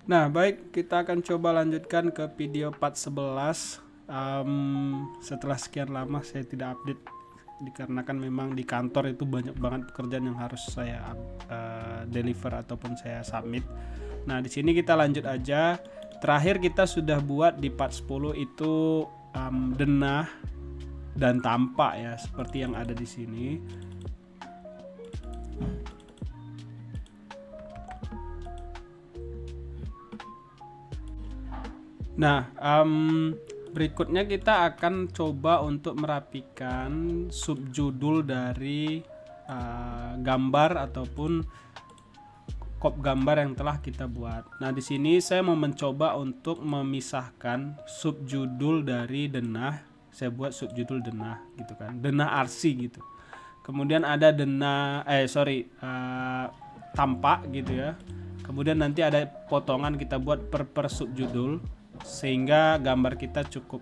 Nah, baik, kita akan coba lanjutkan ke video part 11. Setelah sekian lama saya tidak update dikarenakan memang di kantor itu banyak banget pekerjaan yang harus saya deliver ataupun saya submit. Nah, di sini kita lanjut aja. Terakhir kita sudah buat di part 10 itu denah dan tampak ya, seperti yang ada di sini. Nah, berikutnya kita akan coba untuk merapikan subjudul dari gambar ataupun kop gambar yang telah kita buat. Nah, di sini saya mau mencoba untuk memisahkan subjudul dari denah. Saya buat subjudul denah gitu kan, denah RC gitu. Kemudian ada tampak gitu ya. Kemudian nanti ada potongan kita buat per subjudul, sehingga gambar kita cukup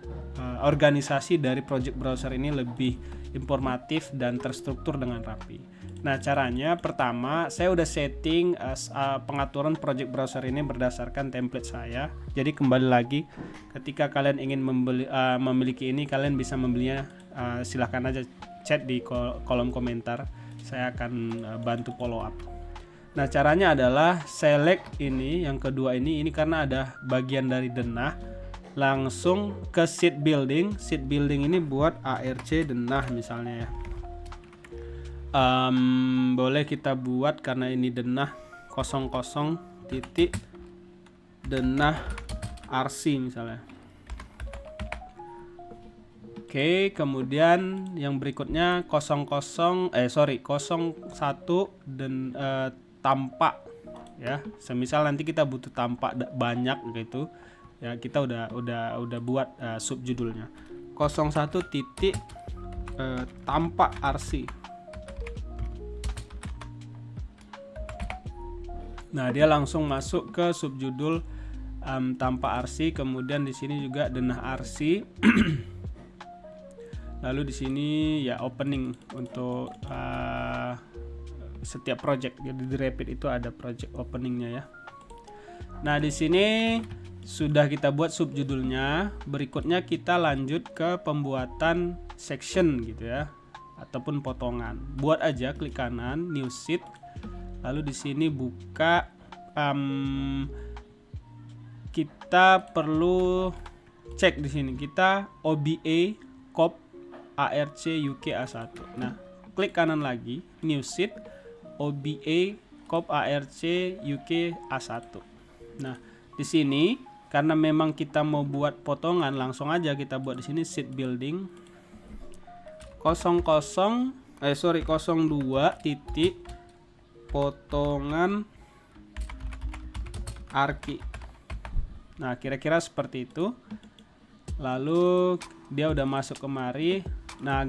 organisasi dari project browser ini lebih informatif dan terstruktur dengan rapi. Nah, caranya pertama saya udah setting pengaturan project browser ini berdasarkan template saya. Jadi kembali lagi, ketika kalian ingin memiliki ini, kalian bisa membelinya, silahkan aja chat di kolom komentar. Saya akan bantu follow up. Nah, caranya adalah select ini, yang kedua ini karena ada bagian dari denah, langsung ke sheet building. Sheet building ini buat ARC denah misalnya ya. Boleh kita buat karena ini denah 00 titik denah RC misalnya. Oke, kemudian yang berikutnya 01 dan tampak ya. Semisal nanti kita butuh tampak banyak gitu ya, kita udah buat subjudulnya 01 titik tampak RC. Nah, dia langsung masuk ke subjudul tampak RC. Kemudian di sini juga denah RC. Lalu di sini ya opening untuk setiap project. Jadi di Rapid itu ada project openingnya ya. Nah, di sini sudah kita buat subjudulnya. Berikutnya kita lanjut ke pembuatan section gitu ya, ataupun potongan. Buat aja, klik kanan, new sheet. Lalu di sini buka. Kita perlu cek di sini. Kita OBA cop ARC UK A1. Nah, klik kanan lagi, new sheet. OBA cop ARC UK A1. Nah, di sini karena memang kita mau buat potongan, langsung aja kita buat di sini sheet building 02 titik potongan arki. Nah, kira-kira seperti itu. Lalu dia udah masuk kemari. Nah,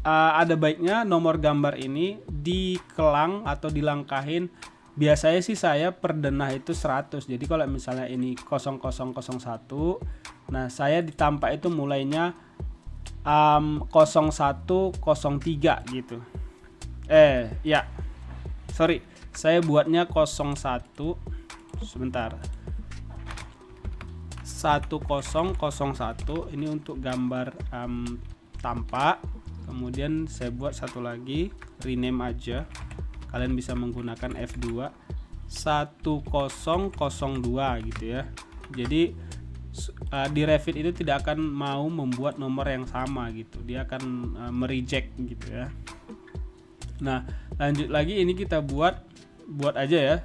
ada baiknya nomor gambar ini dikelang atau dilangkahin. Biasanya sih saya per denah itu 100. Jadi kalau misalnya ini 0001, nah saya ditampak itu mulainya 0103 gitu. Saya buatnya 01 sebentar. 1001 ini untuk gambar tampak. Kemudian saya buat satu lagi, rename aja. Kalian bisa menggunakan F2 1002 gitu ya. Jadi di Revit itu tidak akan mau membuat nomor yang sama gitu. Dia akan mereject gitu ya. Nah, lanjut lagi, ini kita buat aja ya,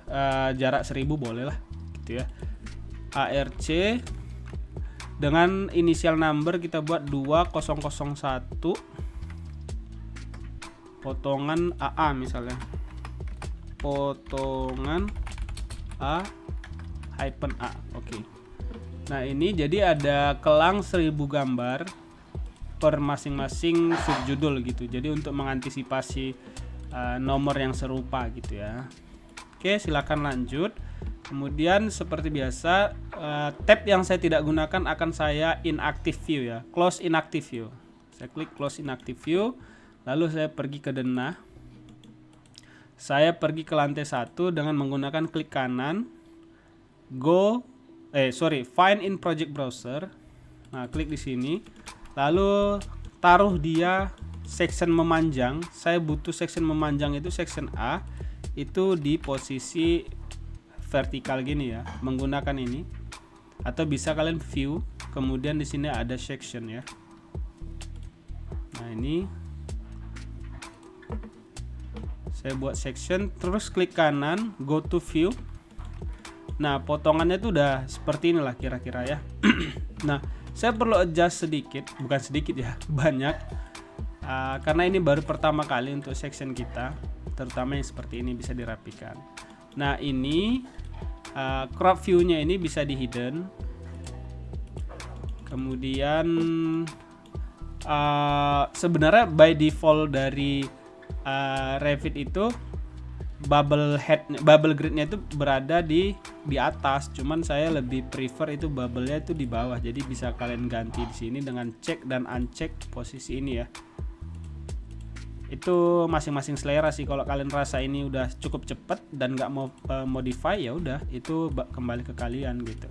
jarak 1000 boleh lah gitu ya. ARC dengan initial number kita buat 2001 potongan AA misalnya, potongan A hyphen A. Oke. Nah, ini jadi ada kelang 1000 gambar per masing-masing subjudul gitu. Jadi untuk mengantisipasi nomor yang serupa gitu ya. Oke, silakan lanjut. Kemudian seperti biasa, tab yang saya tidak gunakan akan saya inactive view ya, close inactive view. Saya klik close inactive view. Lalu saya pergi ke denah. Saya pergi ke lantai 1 dengan menggunakan klik kanan. find in project browser. Nah, klik di sini, lalu taruh dia section memanjang. Saya butuh section memanjang itu section A, itu di posisi vertikal gini ya, menggunakan ini. Atau bisa kalian view, kemudian di sini ada section ya. Nah, ini saya buat section, terus klik kanan, go to view. Nah, potongannya itu udah seperti inilah kira-kira ya. Nah, saya perlu adjust sedikit, bukan sedikit ya, banyak, karena ini baru pertama kali untuk section kita, terutama yang seperti ini bisa dirapikan. Nah, ini crop view-nya ini bisa di hidden. Kemudian sebenarnya by default dari Revit itu bubble grid-nya itu berada di atas, cuman saya lebih prefer itu bubble-nya itu di bawah. Jadi bisa kalian ganti di sini dengan cek dan uncheck posisi ini ya. Itu masing-masing selera sih. Kalau kalian rasa ini udah cukup cepet dan nggak mau modify, ya udah itu kembali ke kalian gitu.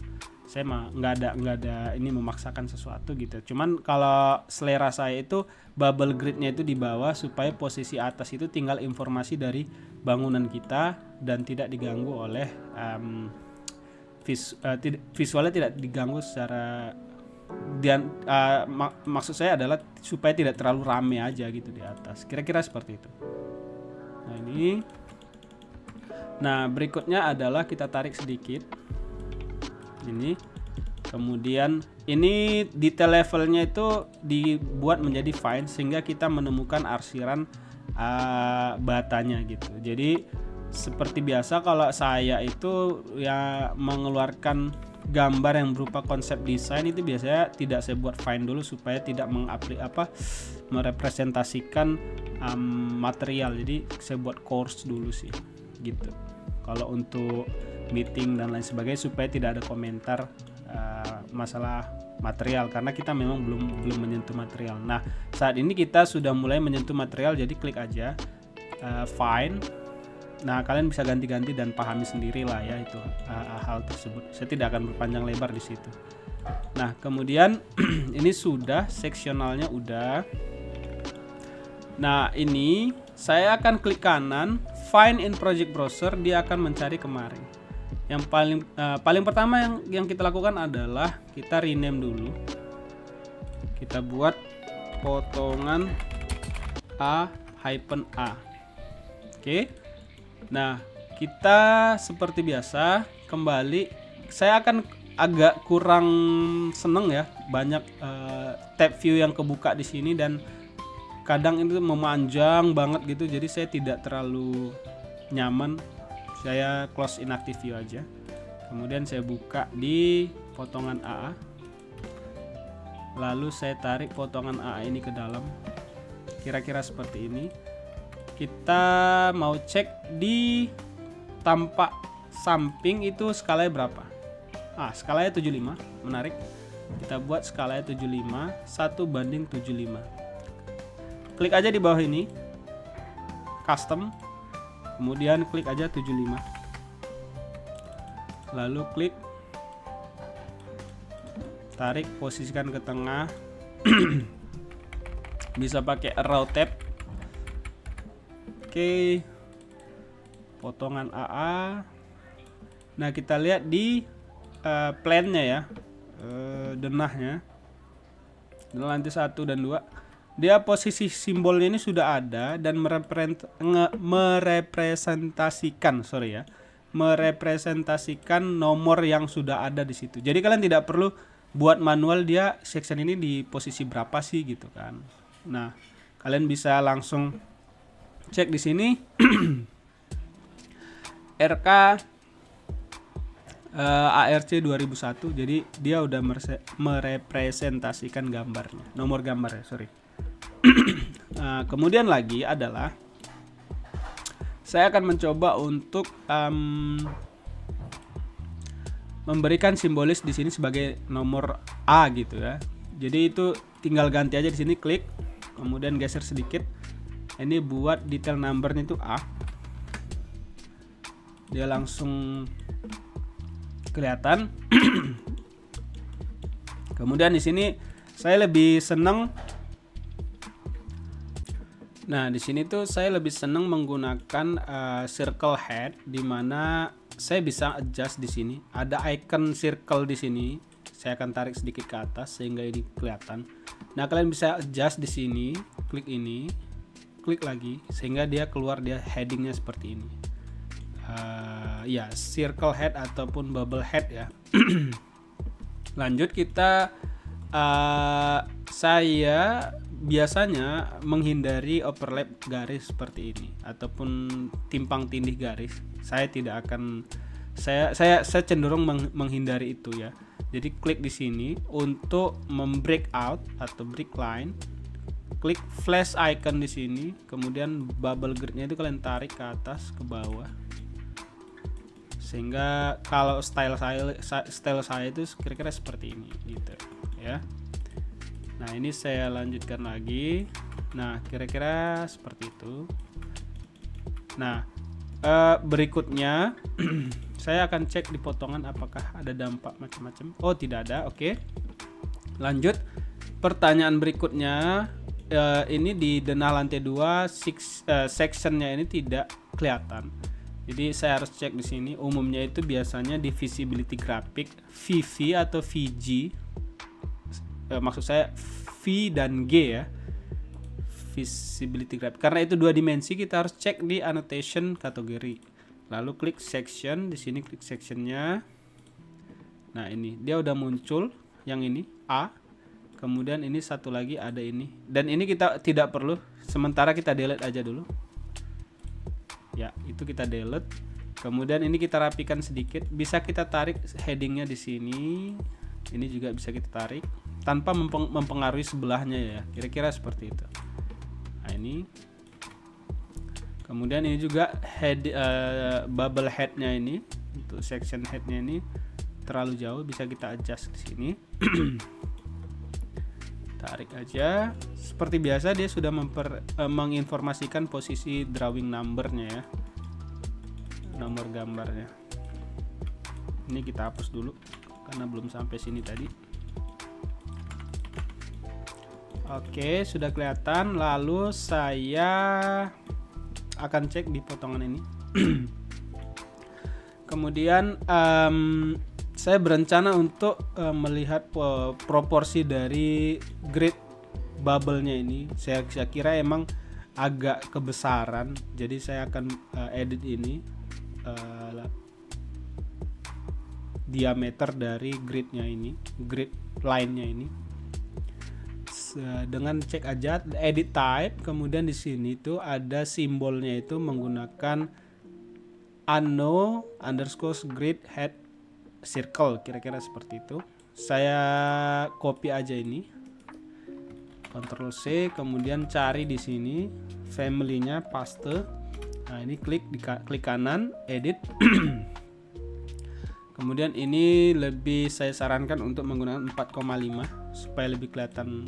Saya mah nggak ada ini memaksakan sesuatu gitu. Cuman kalau selera saya itu bubble grid-nya itu di bawah, supaya posisi atas itu tinggal informasi dari bangunan kita dan tidak diganggu oleh visualnya, tidak diganggu secara, dan maksud saya adalah supaya tidak terlalu rame aja gitu di atas. Kira-kira seperti itu. Nah, ini. Nah, berikutnya adalah kita tarik sedikit. Ini, kemudian ini detail levelnya itu dibuat menjadi fine sehingga kita menemukan arsiran batanya gitu. Jadi seperti biasa kalau saya itu ya mengeluarkan gambar yang berupa konsep desain itu biasanya tidak saya buat fine dulu supaya tidak merepresentasikan material. Jadi saya buat coarse dulu sih gitu. Kalau untuk meeting dan lain sebagainya, supaya tidak ada komentar masalah material, karena kita memang belum menyentuh material. Nah, saat ini kita sudah mulai menyentuh material, jadi klik aja fine. Nah, kalian bisa ganti-ganti dan pahami sendiri lah ya itu hal tersebut. Saya tidak akan berpanjang lebar di situ. Nah, kemudian ini sudah seksionalnya udah. Nah, ini saya akan klik kanan, find in project browser, dia akan mencari kemarin. Yang paling pertama yang kita lakukan adalah kita rename dulu. Kita buat potongan A-A. Oke. Nah, kita seperti biasa kembali. Saya akan agak kurang seneng ya, banyak tab view yang kebuka di sini dan kadang itu memanjang banget gitu. Jadi saya tidak terlalu nyaman. Saya close inactive view aja. Kemudian saya buka di potongan AA. Lalu saya tarik potongan AA ini ke dalam. Kira-kira seperti ini. Kita mau cek di tampak samping itu skalanya berapa. Skalanya 75. Menarik. Kita buat skalanya 75, 1:75. Klik aja di bawah ini. Custom. Kemudian klik aja 75. Lalu klik, tarik, posisikan ke tengah. Bisa pakai arrow tab. Oke. Potongan AA. Nah, kita lihat di plan-nya ya. Denahnya. Denah lantai 1 dan 2. Dia posisi simbolnya ini sudah ada dan merepresentasikan nomor yang sudah ada di situ. Jadi kalian tidak perlu buat manual dia section ini di posisi berapa sih gitu kan. Nah, kalian bisa langsung cek di sini RK ARC 2001. Jadi dia udah merepresentasikan gambarnya, nomor gambarnya, sorry. Kemudian lagi adalah saya akan mencoba untuk memberikan simbolis di sini sebagai nomor A gitu ya. Jadi itu tinggal ganti aja di sini, klik, kemudian geser sedikit. Ini buat detail numbernya itu A. Dia langsung kelihatan. Kemudian di sini saya lebih senang. Nah, di sini tuh saya lebih senang menggunakan circle head, di mana saya bisa adjust di sini. Ada icon circle di sini. Saya akan tarik sedikit ke atas sehingga ini kelihatan. Nah, kalian bisa adjust di sini, klik ini, klik lagi sehingga dia keluar, dia headingnya seperti ini. Ya, circle head ataupun bubble head ya. Lanjut kita, saya biasanya menghindari overlap garis seperti ini ataupun timpang tindih garis. Saya tidak akan, saya cenderung menghindari itu ya. Jadi klik di sini untuk membreak out atau break line. Klik flash icon di sini, kemudian bubble gridnya itu kalian tarik ke atas ke bawah. Sehingga kalau style saya itu kira-kira seperti ini gitu ya. Nah, ini saya lanjutkan lagi. Nah, kira-kira seperti itu. Nah, berikutnya saya akan cek di potongan apakah ada dampak macam-macam. Oh, tidak ada. Oke. Lanjut. Pertanyaan berikutnya, ini di denah lantai 2 sectionnya ini tidak kelihatan. Jadi saya harus cek di sini. Umumnya itu biasanya di visibility graphic, VV atau VG. Maksud saya V dan G ya. Visibility graphic. Karena itu 2 dimensi, kita harus cek di annotation kategori. Lalu klik section, di sini klik sectionnya. Nah, ini dia udah muncul yang ini A. Kemudian ini satu lagi ada ini. Dan ini kita tidak perlu, sementara kita delete aja dulu. Ya, itu kita delete. Kemudian ini kita rapikan sedikit. Bisa kita tarik headingnya di sini. Ini juga bisa kita tarik tanpa mempengaruhi sebelahnya ya. Kira-kira seperti itu. Nah, ini. Kemudian ini juga bubble headnya ini, untuk section headnya ini terlalu jauh, bisa kita adjust di sini. Tarik aja. Seperti biasa dia sudah menginformasikan posisi drawing numbernya ya, nomor gambarnya. Ini kita hapus dulu karena belum sampai sini tadi. Oke, sudah kelihatan. Lalu saya akan cek di potongan ini. Kemudian saya berencana untuk melihat proporsi dari grid bubble-nya ini. Saya kira emang agak kebesaran, jadi saya akan edit ini diameter dari gridnya ini, grid line-nya ini. Dengan cek aja edit type, kemudian di sini tuh ada simbolnya itu menggunakan unknown underscore grid head circle, kira-kira seperti itu. Saya copy aja ini, Ctrl C, kemudian cari di sini family-nya, paste. Nah, ini klik kanan, edit. Kemudian ini lebih saya sarankan untuk menggunakan 4,5 supaya lebih kelihatan,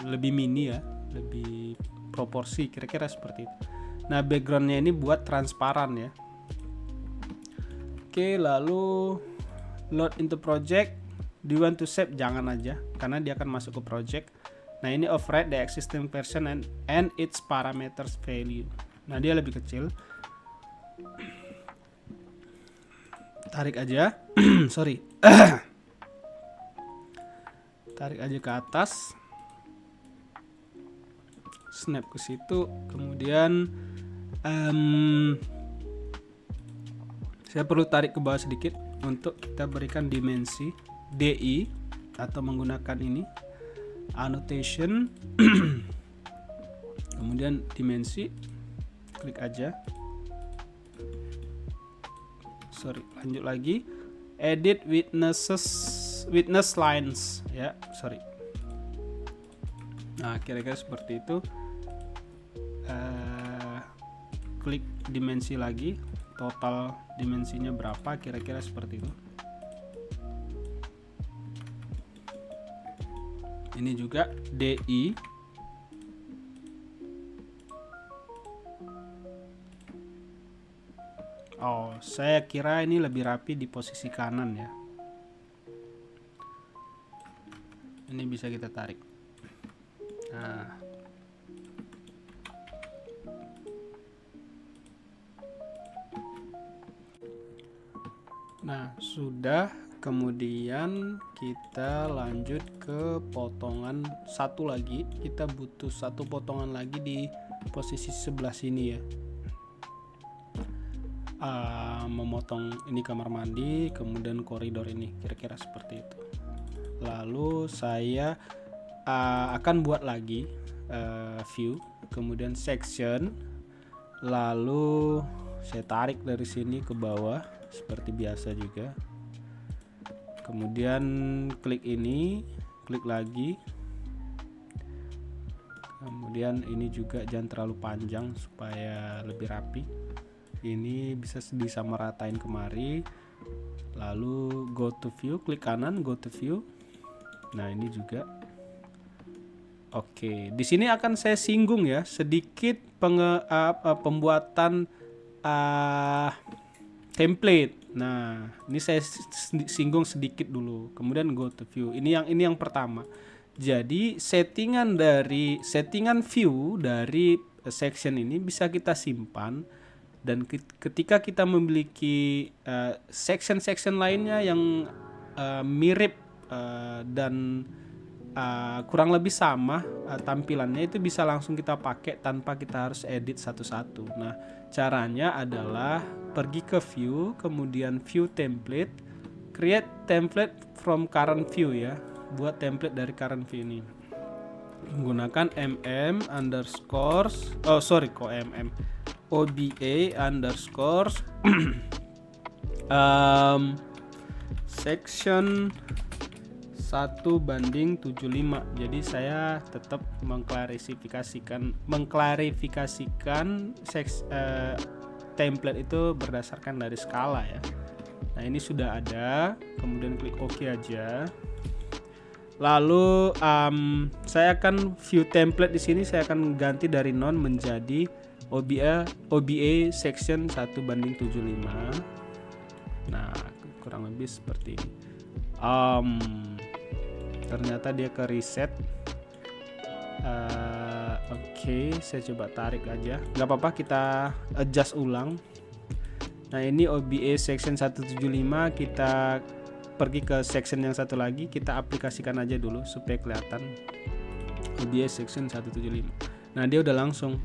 lebih mini ya, lebih proporsi, kira-kira seperti itu. Nah, backgroundnya ini buat transparan ya. Oke, lalu load into project. Do you want to save? Jangan aja, karena dia akan masuk ke project. Nah, ini override the existing version and its parameters value. Nah, dia lebih kecil. Tarik aja. Sorry. Tarik aja ke atas. Snap ke situ. Kemudian saya perlu tarik ke bawah sedikit untuk kita berikan dimensi DI atau menggunakan ini annotation. Kemudian dimensi, klik aja. Sorry, lanjut lagi. Edit witness lines ya, sorry. Nah, kira-kira seperti itu. Klik dimensi lagi, total dimensinya berapa, kira-kira seperti itu. Ini juga DI. Oh, saya kira ini lebih rapi di posisi kanan ya. Ini bisa kita tarik. Nah, sudah. Kemudian kita lanjut ke potongan satu lagi. Kita butuh satu potongan lagi di posisi sebelah sini ya. Memotong ini kamar mandi, kemudian koridor ini, kira-kira seperti itu. Lalu saya akan buat lagi view, kemudian section, lalu saya tarik dari sini ke bawah seperti biasa juga. Kemudian klik ini, klik lagi. Kemudian ini juga jangan terlalu panjang supaya lebih rapi. Ini bisa disamaratain kemari. Lalu go to view, klik kanan, go to view. Nah, ini juga. Oke, di sini akan saya singgung ya sedikit pembuatan template. Nah, ini saya singgung sedikit dulu. Kemudian go to view. Ini yang pertama. Jadi settingan view dari section ini bisa kita simpan, dan ketika kita memiliki section lainnya yang mirip dan kurang lebih sama tampilannya, itu bisa langsung kita pakai tanpa kita harus edit satu-satu. Nah, caranya adalah pergi ke view, kemudian view template, create template from current view ya. Buat template dari current view ini menggunakan OBA underscore section 1:75. Jadi saya tetap mengklarifikasikan template itu berdasarkan dari skala ya. Nah, ini sudah ada, kemudian klik OK aja. Lalu saya akan view template di sini saya akan ganti dari none menjadi OBA section 1:75. Nah, kurang lebih seperti ini. Ternyata dia ke reset. Oke, saya coba tarik aja. Gak apa-apa, kita adjust ulang. Nah, ini OBA section 175, kita pergi ke section yang satu lagi, kita aplikasikan aja dulu supaya kelihatan OBA section 175. Nah, dia udah langsung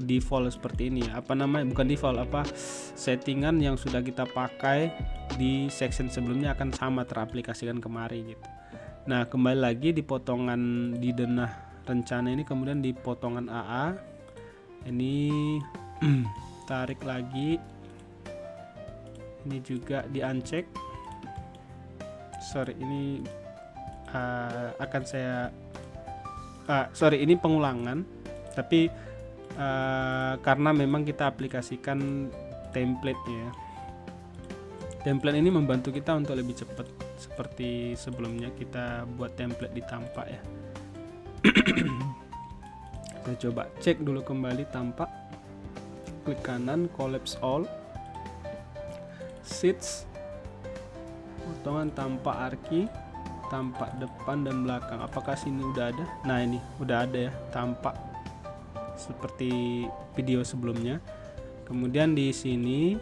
default seperti ini ya. Bukan default, settingan yang sudah kita pakai di section sebelumnya akan sama teraplikasikan kemari gitu. Nah, kembali lagi di potongan di denah rencana ini, kemudian di potongan AA ini tarik lagi, ini juga di uncheck. Ini akan saya ini pengulangan, tapi karena memang kita aplikasikan template-nya. Template ini membantu kita untuk lebih cepat, seperti sebelumnya kita buat template di tampak ya. Saya coba cek dulu kembali tampak, klik kanan, collapse all, sheets, potongan tampak arki, tampak depan dan belakang. Apakah sini udah ada? Nah, ini udah ada ya, tampak seperti video sebelumnya. Kemudian di sini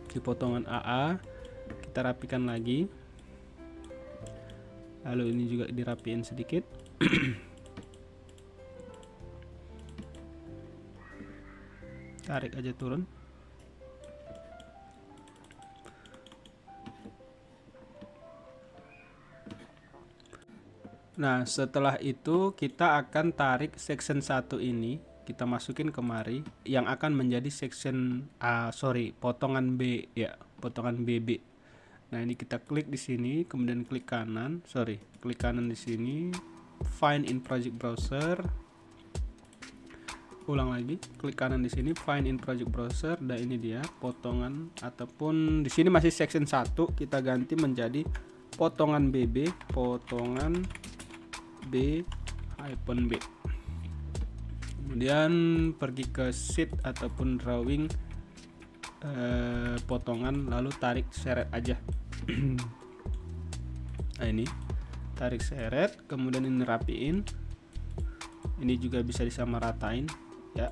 di potongan AA kita rapikan lagi. Lalu ini juga dirapiin sedikit. Tarik aja turun. Nah, setelah itu kita akan tarik section 1 ini, kita masukin kemari, yang akan menjadi section potongan B ya, potongan BB. Nah, ini kita klik di sini, kemudian klik kanan di sini, find in project browser. Ulang lagi, klik kanan di sini, find in project browser, dan ini dia potongan, ataupun di sini masih section 1, kita ganti menjadi potongan BB, potongan B-B. Kemudian pergi ke sheet ataupun drawing, potongan lalu tarik seret aja. Nah ini tarik seret, kemudian ini rapiin, ini juga bisa disamaratain ya.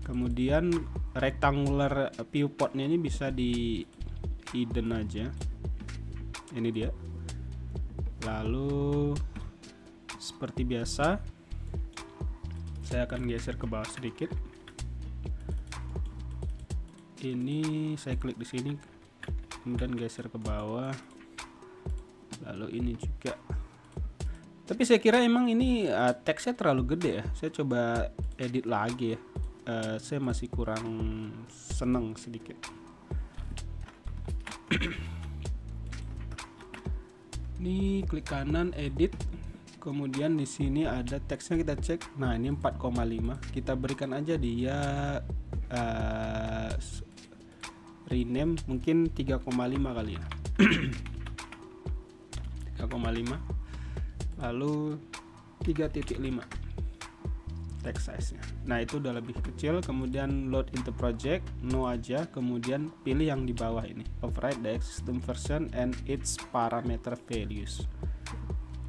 Kemudian rectangular viewportnya ini bisa di hidden aja, ini dia. Lalu seperti biasa saya akan geser ke bawah sedikit. Ini saya klik di sini, kemudian geser ke bawah, lalu ini juga. Tapi saya kira emang ini teksnya terlalu gede ya. Saya coba edit lagi ya. Saya masih kurang seneng sedikit. Ini klik kanan edit, kemudian di sini ada teksnya, kita cek. Nah ini 4,5, kita berikan aja dia rename mungkin 3,5 kali ya. 3,5 lalu 3.5 text size nya. Nah itu udah lebih kecil. Kemudian load into project, no aja, kemudian pilih yang di bawah ini, override the existing version and its parameter values.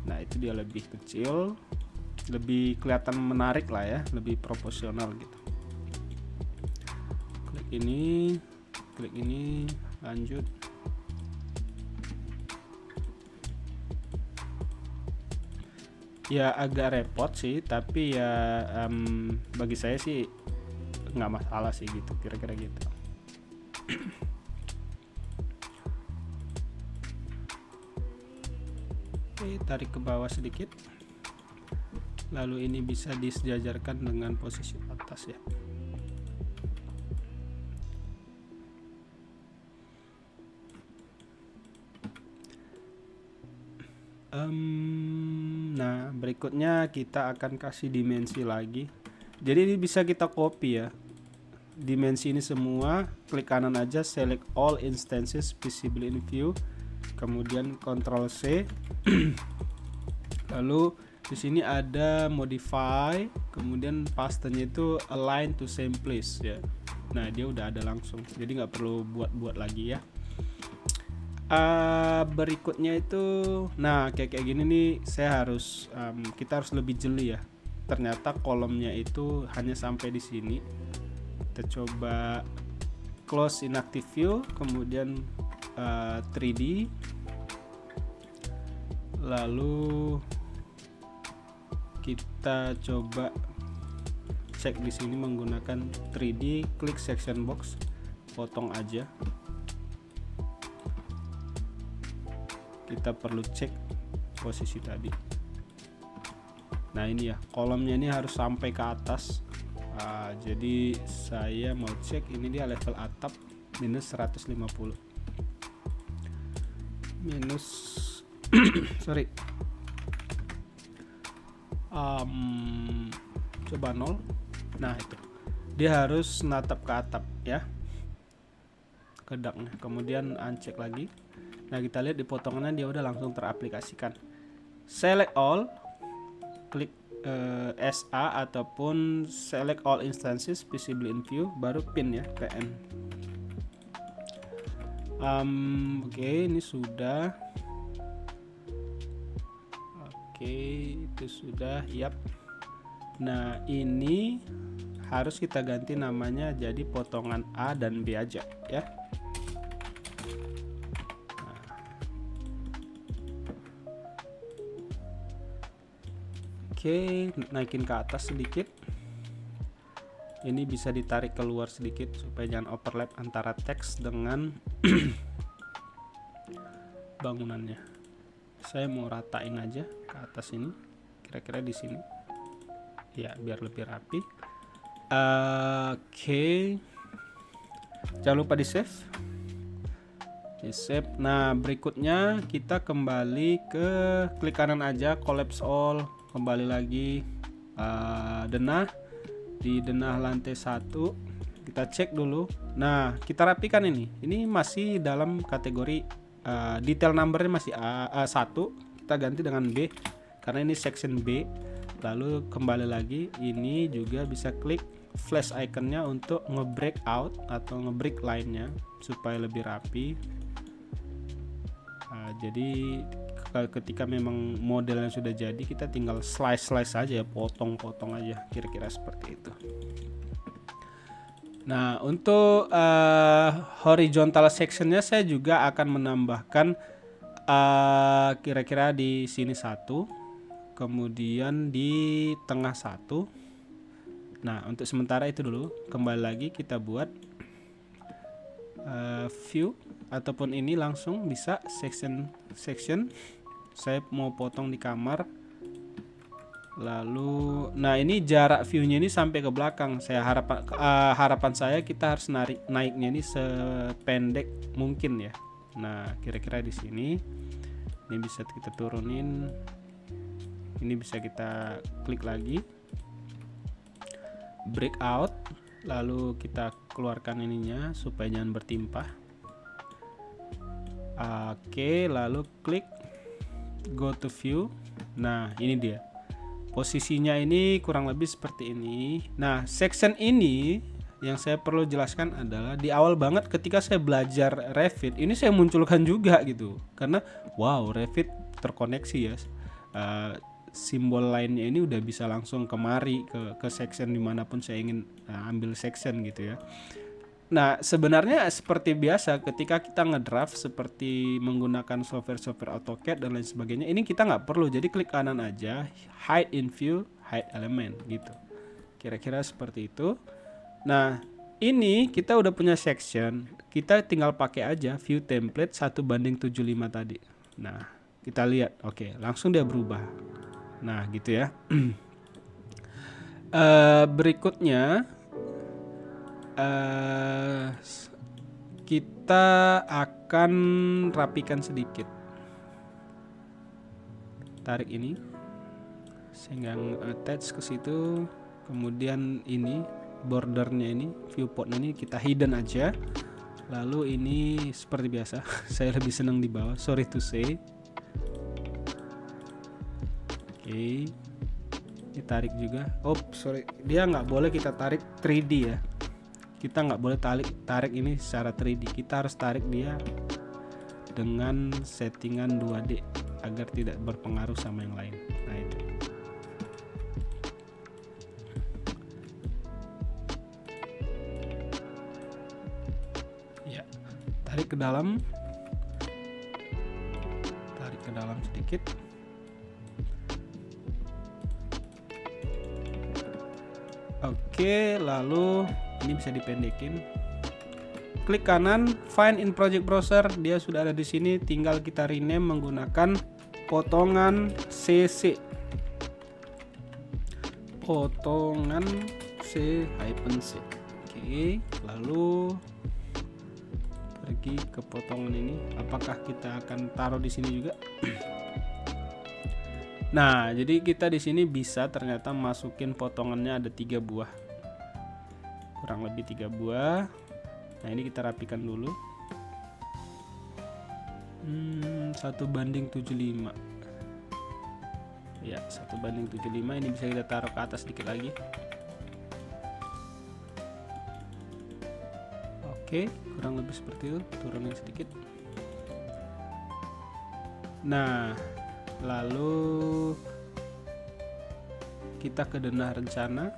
Nah itu dia lebih kecil, lebih kelihatan menarik lah ya, lebih proporsional gitu. Klik ini, lanjut. Ya agak repot sih, tapi ya bagi saya sih nggak masalah sih gitu, kira-kira gitu. Oke, tarik ke bawah sedikit, lalu ini bisa disejajarkan dengan posisi atas ya. Nah berikutnya kita akan kasih dimensi lagi. Jadi ini bisa kita copy ya, dimensi ini semua. Klik kanan aja, select all instances visible in view, kemudian Ctrl C. Lalu di sini ada modify, kemudian paste-nya itu align to same place ya. Nah dia udah ada langsung, jadi nggak perlu buat-buat lagi ya. Berikutnya itu, nah kayak gini nih, kita harus lebih jeli ya. Ternyata kolomnya itu hanya sampai di sini. Kita coba close inactive view, kemudian 3D, lalu kita coba cek di sini menggunakan 3D, klik section box, potong aja. Kita perlu cek posisi tadi. Nah ini ya, kolomnya ini harus sampai ke atas. Jadi saya mau cek, ini dia level atap minus 150 minus sorry coba 0. Nah itu dia harus natap ke atap ya, kedaknya. Kemudian uncheck lagi. Nah kita lihat di potongannya dia udah langsung teraplikasikan. Select all, klik SA ataupun select all instances visible in view, baru pin ya, PN. Oke, ini sudah. Oke, itu sudah. Yap. Nah ini harus kita ganti namanya jadi potongan A dan B aja ya. Oke, naikin ke atas sedikit. Ini bisa ditarik keluar sedikit supaya jangan overlap antara teks dengan bangunannya. Saya mau ratain aja ke atas ini, kira-kira di sini. Ya, biar lebih rapi. Oke. Jangan lupa di save. Nah, berikutnya kita kembali ke klik kanan aja, collapse all. Kembali lagi denah, di denah lantai 1 kita cek dulu. Nah kita rapikan ini masih dalam kategori detail numbernya masih A1, kita ganti dengan B karena ini section B. Lalu kembali lagi, ini juga bisa klik flash iconnya untuk nge-break out atau nge-break line-nya supaya lebih rapi. Jadi ketika memang modelnya sudah jadi, kita tinggal slice aja, potong-potong aja, kira-kira seperti itu. Nah, untuk horizontal sectionnya saya juga akan menambahkan kira-kira di sini satu, kemudian di tengah satu. Nah, untuk sementara itu dulu. Kembali lagi kita buat view, ataupun ini langsung bisa section. Saya mau potong di kamar. Lalu, nah ini jarak viewnya ini sampai ke belakang. Harapan saya kita harus naiknya ini sependek mungkin ya. Nah, kira-kira di sini. Ini bisa kita turunin. Ini bisa kita klik lagi. Breakout, lalu kita keluarkan ininya supaya jangan bertimpah. Oke, lalu klik go to view. Nah, ini dia. Posisinya ini kurang lebih seperti ini. Nah, section ini yang saya perlu jelaskan adalah di awal banget ketika saya belajar Revit, ini saya munculkan juga gitu. Karena wow, Revit terkoneksi ya. Simbol lainnya ini udah bisa langsung kemari ke section dimanapun saya ingin ambil section gitu ya. Nah, sebenarnya seperti biasa ketika kita ngedraft seperti menggunakan software AutoCAD dan lain sebagainya, ini kita nggak perlu, jadi klik kanan aja, hide in view, hide element gitu. Kira-kira seperti itu. Nah, ini kita udah punya section, kita tinggal pakai aja view template 1:75 tadi. Nah, kita lihat, oke, langsung dia berubah. Nah, gitu ya. Berikutnya kita akan rapikan sedikit. Tarik ini sehingga attach ke situ. Kemudian ini bordernya ini, viewportnya ini kita hidden aja. Lalu ini seperti biasa, saya lebih senang di bawah, sorry to say. Oke, ditarik juga. Oh sorry, dia nggak boleh kita tarik 3D ya. Kita nggak boleh tarik ini secara 3D. Kita harus tarik dia dengan settingan 2D agar tidak berpengaruh sama yang lain. Nah itu. Ya, tarik ke dalam. Tarik ke dalam sedikit. Oke, lalu ini bisa dipendekin. Klik kanan, find in project browser, dia sudah ada di sini. Tinggal kita rename menggunakan potongan CC. Potongan C-C. Oke, lalu pergi ke potongan ini. Apakah kita akan taruh di sini juga? Nah, jadi kita di sini bisa ternyata masukin potongannya ada 3 buah. Kurang lebih 3 buah. Nah, ini kita rapikan dulu. 1:75. Ya, 1:75. Ini bisa kita taruh ke atas sedikit lagi. Oke, kurang lebih seperti itu. Turunin sedikit. Nah, lalu kita ke denah rencana.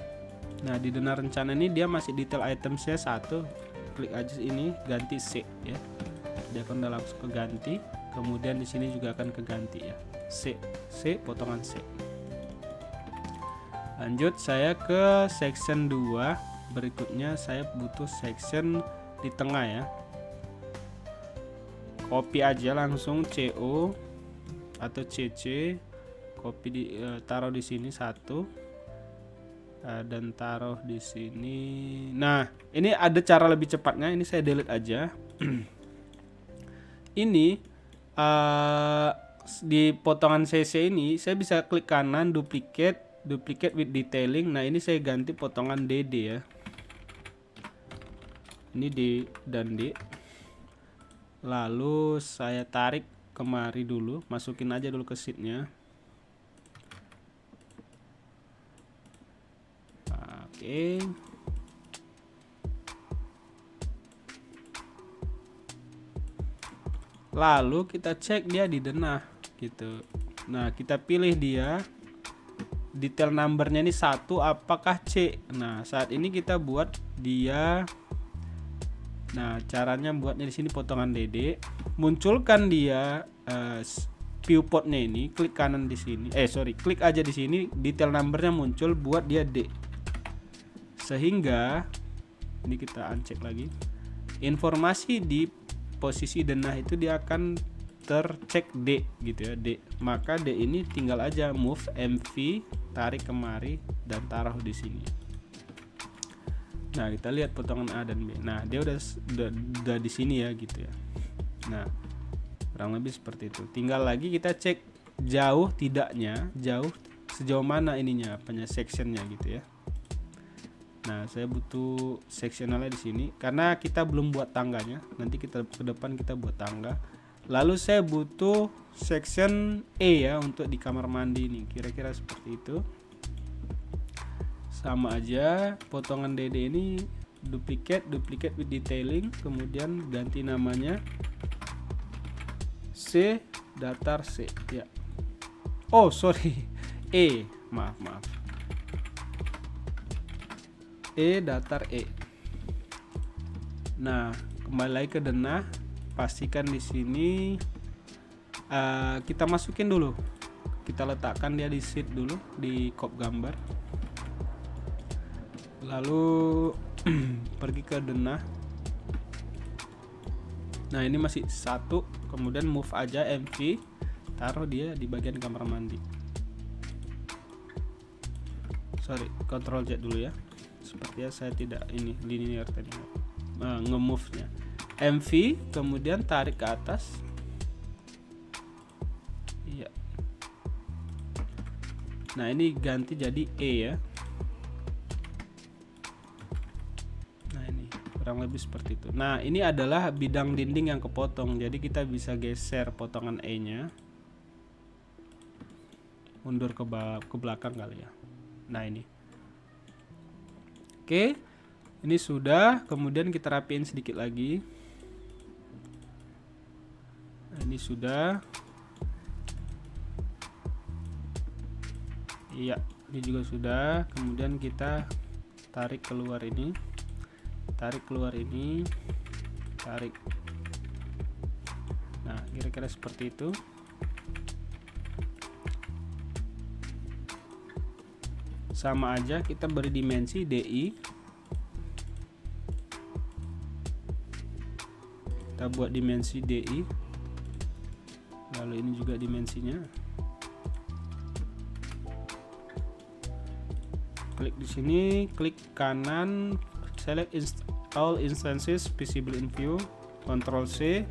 Nah, di denah rencana ini dia masih detail itemsnya 1. Klik aja ini, ganti C ya. Dia akan udah langsung keganti. Kemudian di sini juga akan keganti ya. C, potongan C. Lanjut saya ke section 2. Berikutnya saya butuh section di tengah ya. Copy aja langsung CO atau CC, copy taruh di sini 1 dan taruh di sini. Nah, ini ada cara lebih cepatnya. Ini saya delete aja. Ini di potongan CC ini saya bisa klik kanan, duplicate with detailing. Nah, ini saya ganti potongan DD ya. Ini D dan D. Lalu saya tarik kemari dulu, masukin aja dulu ke sheetnya. Oke, lalu kita cek dia di denah gitu. Nah, kita pilih dia detail numbernya ini 1 apakah C. Nah, saat ini kita buat dia. Nah, caranya buatnya di sini potongan DD, munculkan dia viewportnya ini, klik kanan di sini. Klik aja di sini, detail numbernya muncul, buat dia D. Sehingga ini kita uncheck lagi. Informasi di posisi denah itu dia akan tercek D gitu ya, D. Maka D ini tinggal aja move MV, tarik kemari dan taruh di sini. Nah, kita lihat potongan A dan B. Nah, dia udah di sini ya gitu ya. Nah, kurang lebih seperti itu. Tinggal lagi kita cek jauh tidaknya, sejauh mana ininya, apanya sectionnya gitu ya. Nah, saya butuh sectionalnya di sini karena kita belum buat tangganya. Nanti kita ke depan kita buat tangga. Lalu saya butuh section E ya untuk di kamar mandi ini. Kira-kira seperti itu. Sama aja, potongan DD ini duplicate with detailing, kemudian ganti namanya C datar C ya. Oh, sorry. E, maaf. E datar E. Nah, kembali lagi ke denah, pastikan di sini kita masukin dulu, kita letakkan dia di sheet dulu, di kop gambar, lalu pergi ke denah. Nah, ini masih 1, kemudian move aja MV, taruh dia di bagian kamar mandi. Sorry, Ctrl Z dulu ya, sepertinya saya tidak ini linear tadi nge-move nya. MV, kemudian tarik ke atas. Iya. Nah, ini ganti jadi E ya. Nah, ini kurang lebih seperti itu. Nah, ini adalah bidang dinding yang kepotong. Jadi kita bisa geser potongan E nya, mundur ke belakang kali ya. Nah, ini. Oke. Ini sudah, kemudian kita rapiin sedikit lagi. Nah, ini sudah. Iya, ini juga sudah. Kemudian kita tarik keluar ini. Tarik keluar ini. Tarik. Nah, kira-kira seperti itu. Sama aja, kita beri dimensi DI. Kita buat dimensi DI. Lalu ini juga dimensinya. Klik di sini, klik kanan, select all instances visible in view, Ctrl C.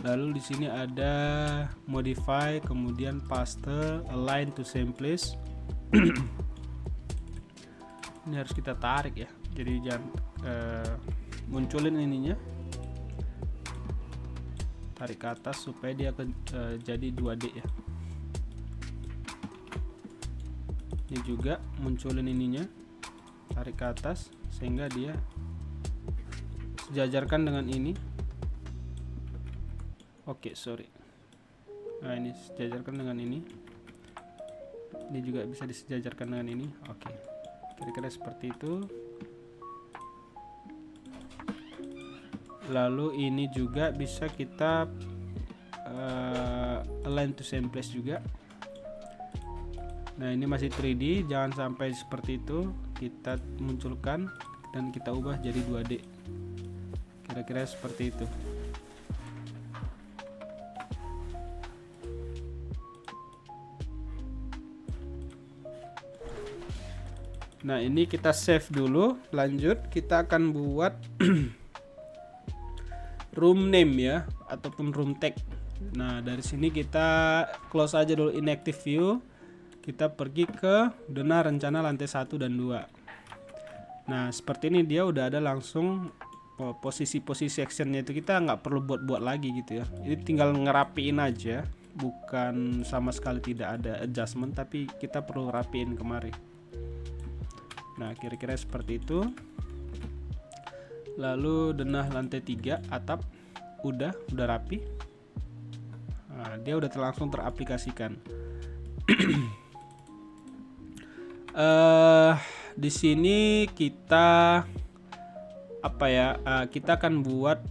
Lalu di sini ada modify, kemudian paste, align to same place. Ini harus kita tarik ya, jadi jangan munculin ininya, tarik ke atas supaya dia jadi 2D ya. Ini juga munculin ininya, tarik ke atas sehingga dia sejajarkan dengan ini. Oke, sorry. Nah, ini sejajarkan dengan ini. Ini juga bisa disejajarkan dengan ini. Oke, kira-kira seperti itu. Lalu ini juga bisa kita align to same place juga. Nah, ini masih 3D, jangan sampai seperti itu. Kita munculkan dan kita ubah jadi 2D. Kira-kira seperti itu. Nah, ini kita save dulu. Lanjut, kita akan buat room name ya, ataupun room tag. Nah, dari sini kita close aja dulu inactive view. Kita pergi ke denah rencana lantai 1 dan 2. Nah, seperti ini dia udah ada langsung posisi-posisi sectionnya, itu kita nggak perlu buat-buat lagi gitu ya. Ini tinggal ngerapiin aja, bukan sama sekali tidak ada adjustment, tapi kita perlu rapiin kemari. Nah, kira-kira seperti itu. Lalu denah lantai 3 atap, udah rapi. Nah, dia udah langsung teraplikasikan. Di sini kita kita akan buat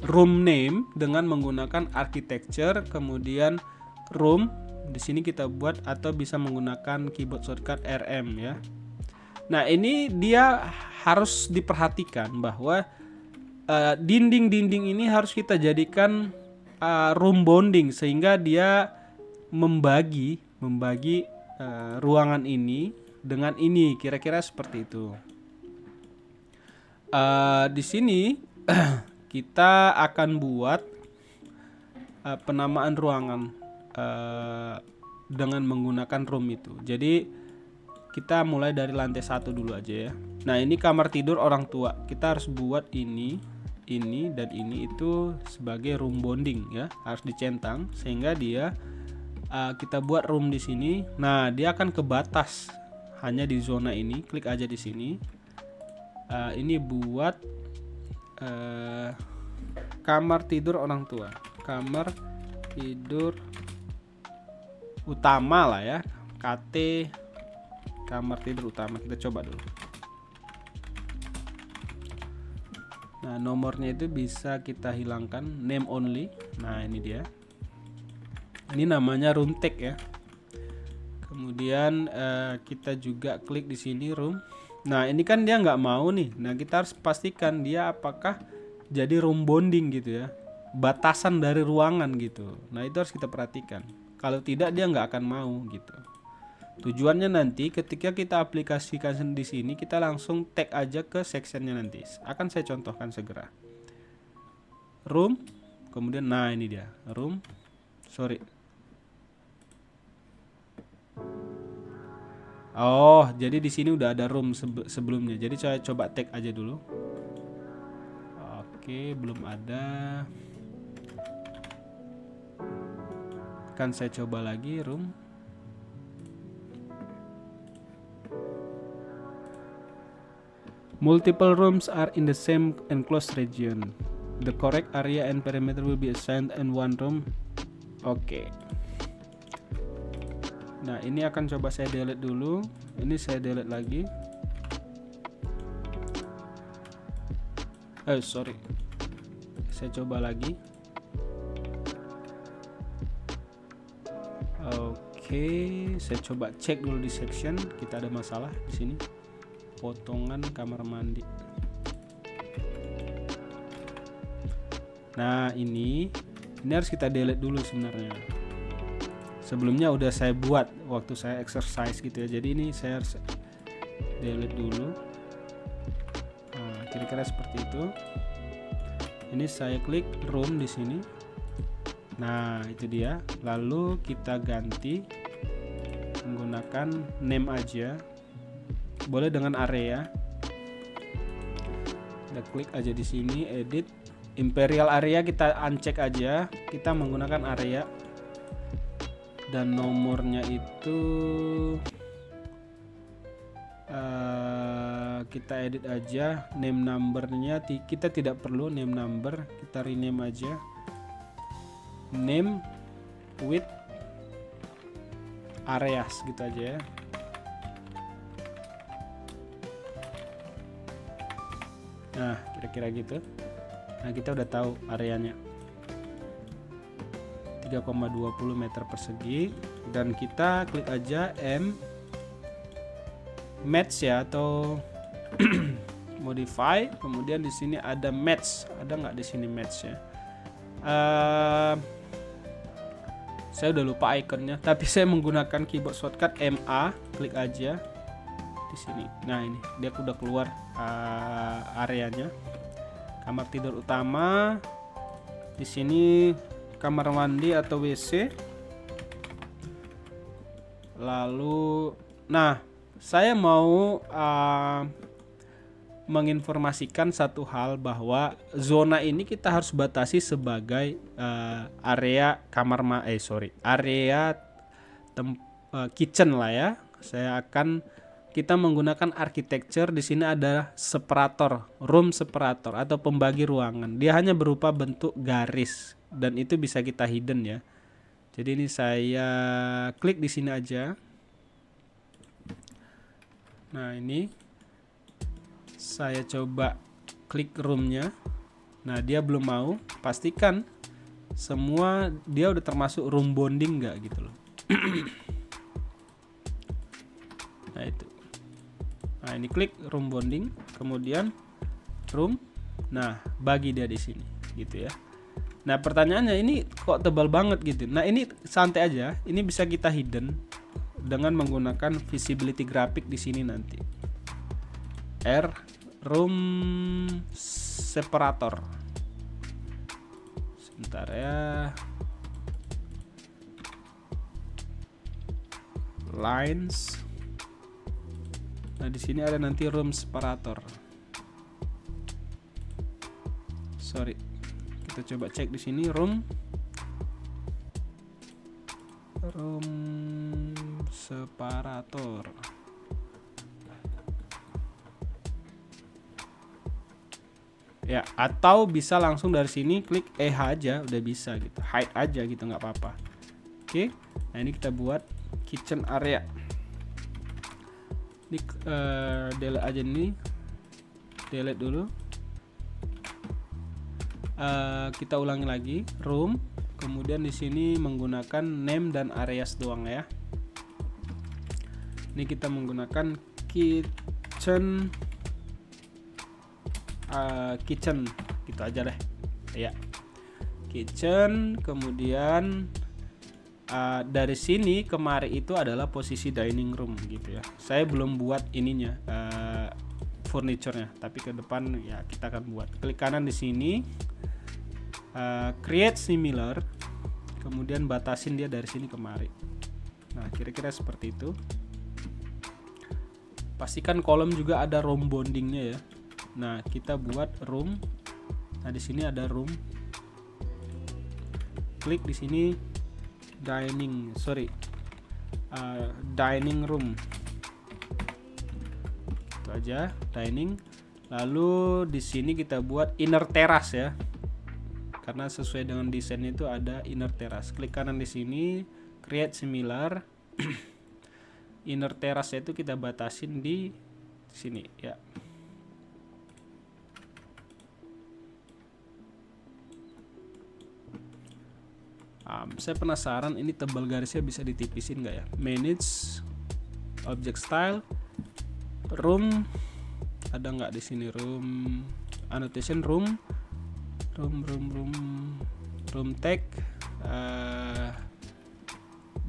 room name dengan menggunakan architecture, kemudian room di sini kita buat atau bisa menggunakan keyboard shortcut RM ya. Nah, ini dia harus diperhatikan bahwa dinding-dinding ini harus kita jadikan room bonding sehingga dia membagi ruangan ini dengan ini, kira-kira seperti itu. Di sini kita akan buat penamaan ruangan dengan menggunakan room itu. Jadi kita mulai dari lantai 1 dulu aja ya. Nah, ini kamar tidur orang tua. Kita harus buat ini dan ini itu sebagai room bonding ya. Harus dicentang sehingga dia kita buat room di sini. Nah, dia akan ke batas hanya di zona ini. Klik aja di sini. Ini buat kamar tidur orang tua. Kamar tidur utama lah ya. KT kamar tidur utama, kita coba dulu. Nah, nomornya itu bisa kita hilangkan, name only. Nah, ini dia. Ini namanya room tag ya. Kemudian kita juga klik di sini room. Nah, ini kan dia nggak mau nih. Nah, kita harus pastikan dia apakah jadi room bonding gitu ya, batasan dari ruangan gitu. Nah, itu harus kita perhatikan. Kalau tidak, dia nggak akan mau gitu. Tujuannya nanti ketika kita aplikasikan di sini, kita langsung tag aja ke sectionnya nanti. Akan saya contohkan segera. Room, kemudian nah ini dia room. Sorry. Oh, jadi di sini udah ada room sebelumnya. Jadi saya coba tag aja dulu. Oke, belum ada. Kan saya coba lagi room. Multiple rooms are in the same enclosed region. The correct area and perimeter will be assigned in one room. Oke. Nah, ini akan coba saya delete dulu. Ini saya delete lagi. Sorry. Saya coba lagi. Oke, saya coba cek dulu di section. Kita ada masalah di sini. Potongan kamar mandi. Nah, ini harus kita delete dulu sebenarnya. Sebelumnya udah saya buat waktu saya exercise gitu ya. Jadi ini saya harus delete dulu. Nah, kira-kira seperti itu. Ini saya klik room di sini. Nah, itu dia. Lalu kita ganti menggunakan name aja. Boleh dengan area. Kita klik aja di sini, edit imperial area, kita uncheck aja. Kita menggunakan area dan nomornya itu kita edit aja. Name numbernya kita tidak perlu name number, kita rename aja. Name with areas gitu aja ya. Nah, kira-kira gitu. Nah, kita udah tahu areanya 3,20 meter persegi dan kita klik aja match ya atau modify. Kemudian di sini ada match. Ada nggak di sini match ya? Saya udah lupa ikonnya, tapi saya menggunakan keyboard shortcut MA. Klik aja di sini. Nah, ini dia udah keluar areanya. Kamar tidur utama. Di sini kamar mandi atau WC. Lalu, nah, saya mau menginformasikan satu hal bahwa zona ini kita harus batasi sebagai area area kitchen lah ya. Saya akan kita menggunakan architecture. Di sini ada separator, room separator atau pembagi ruangan. Dia hanya berupa bentuk garis dan itu bisa kita hidden ya. Jadi ini saya klik di sini aja. Nah, ini saya coba klik roomnya. Nah, dia belum mau. Pastikan semua dia udah termasuk room bonding nggak gitu loh. Nah, itu. Nah, ini klik room bonding, kemudian room. Nah, bagi dia di sini gitu ya. Nah, pertanyaannya ini kok tebal banget gitu. Nah, ini santai aja. Ini bisa kita hidden dengan menggunakan visibility graphic di sini nanti. R room separator. Sebentar ya. Lines. Nah, di sini ada nanti room separator. Sorry. Kita coba cek di sini room separator. Ya, atau bisa langsung dari sini klik aja udah bisa gitu. Hide aja gitu, nggak apa-apa. Oke. Nah, ini kita buat kitchen area. Ini delete aja nih. Delete dulu. Kita ulangi lagi room, kemudian di sini menggunakan name dan areas doang ya. Ini kita menggunakan kitchen gitu aja deh ya, kitchen. Kemudian dari sini kemari itu adalah posisi dining room gitu ya. Saya belum buat ininya furniture-nya, tapi ke depan ya kita akan buat. Klik kanan di sini, create similar, kemudian batasin dia dari sini kemari. Nah, kira-kira seperti itu. Pastikan kolom juga ada room bondingnya ya. Nah, kita buat room. Nah, di sini ada room. Klik di sini dining room. Itu aja, dining. Lalu di sini kita buat inner terrace ya. Karena sesuai dengan desain itu ada inner terrace. Klik kanan di sini, create similar. Inner terrace itu kita batasin di sini ya. Saya penasaran ini tebal garisnya bisa ditipisin nggak ya? Manage object style, room ada nggak di sini? Room annotation, room tag.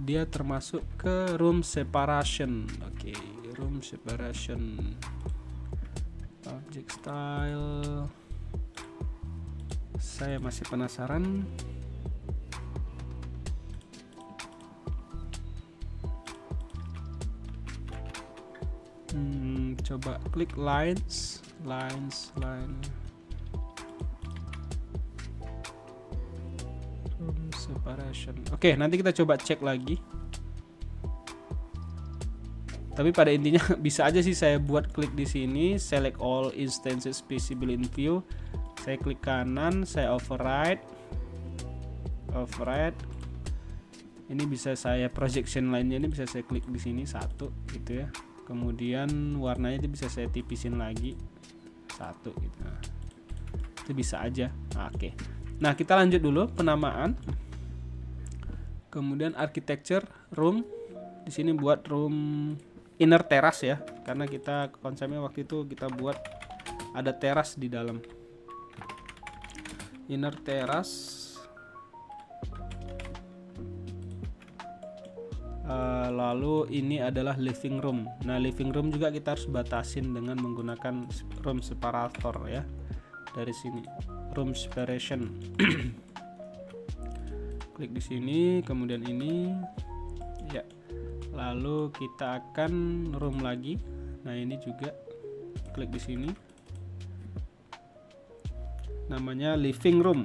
Dia termasuk ke room separation. Oke, room separation. Object style. Saya masih penasaran. Coba klik line. Room separation. Oke, nanti kita coba cek lagi. Tapi pada intinya bisa aja sih saya buat klik di sini, select all instances visible in view. Saya klik kanan, saya override. Ini bisa saya projection line-nya ini bisa saya klik di sini satu gitu ya. Kemudian warnanya itu bisa saya tipisin lagi satu gitu. Nah, itu bisa aja. Nah, oke. Nah, kita lanjut dulu penamaan. Kemudian architecture room. Di sini buat room inner terrace ya, karena kita konsepnya waktu itu kita buat ada teras di dalam. Inner terrace. Lalu ini adalah living room. Nah, living room juga kita harus batasin dengan menggunakan room separator ya. Dari sini room separation. Klik di sini, kemudian ini ya. Lalu kita akan room lagi. Nah, ini juga klik di sini. Namanya living room.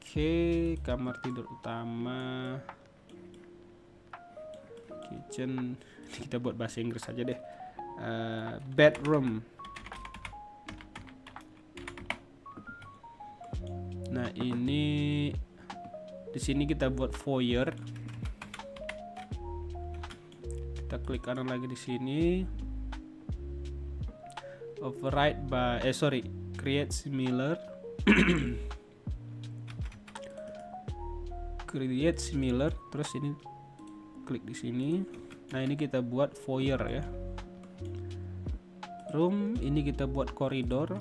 Oke, kamar tidur utama. kitchen kita buat bahasa Inggris aja deh. Bedroom. Nah ini di sini kita buat foyer. Kita klik kanan lagi di sini. Override by create similar. Create similar, terus ini klik di sini. Nah ini kita buat foyer ya. Room ini kita buat koridor.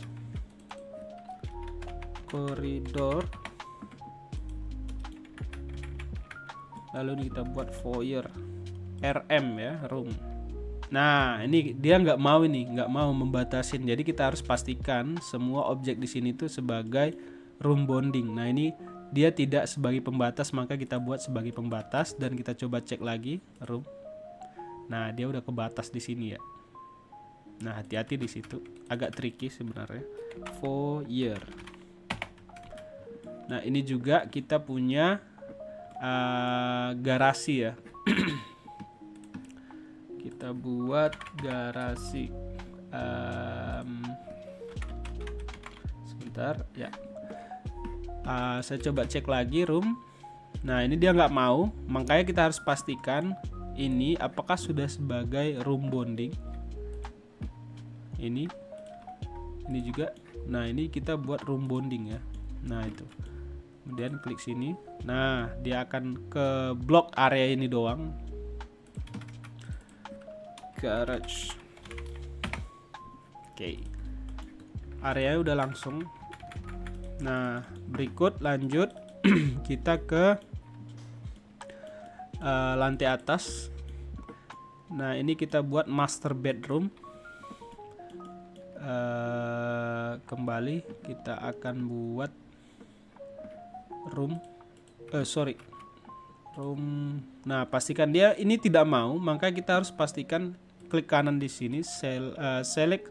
Lalu ini kita buat foyer. RM ya, room. Nah ini dia nggak mau membatasin. Jadi kita harus pastikan semua objek di sini tuh sebagai room bonding. Nah ini dia tidak sebagai pembatas, maka kita buat sebagai pembatas dan kita coba cek lagi room. Nah dia udah kebatas di sini ya. Nah hati-hati di situ, agak tricky sebenarnya. Foyer. Nah ini juga kita punya garasi ya. Kita buat garasi. Sebentar ya. Saya coba cek lagi room. Nah ini dia nggak mau, makanya kita harus pastikan ini apakah sudah sebagai room bonding. Ini juga. Nah ini kita buat room bonding ya. Nah itu, kemudian klik sini. Nah dia akan ke blok area ini doang. Garage. Oke. Area udah langsung. Nah berikut lanjut kita ke lantai atas. Nah ini kita buat master bedroom. Kembali kita akan buat room. Nah pastikan dia ini tidak mau, maka kita harus pastikan klik kanan di sini, select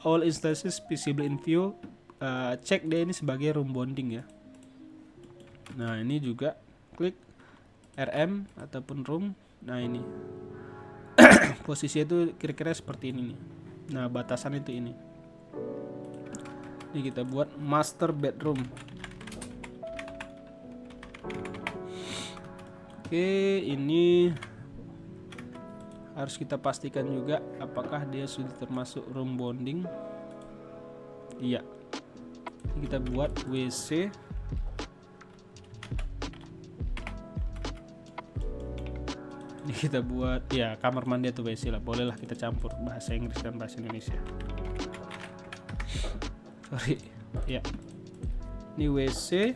all instances visible in view. Cek dia ini sebagai room bonding ya. Nah ini juga klik RM ataupun room. Nah ini posisinya itu kira-kira seperti ini nih. Nah batasan itu ini. Ini kita buat master bedroom. Oke, ini harus kita pastikan juga apakah dia sudah termasuk room bonding. Iya. Ini kita buat WC. Ini kita buat ya kamar mandi atau WC lah. Bolehlah kita campur bahasa Inggris dan bahasa Indonesia. Sorry. Ya. Ini WC.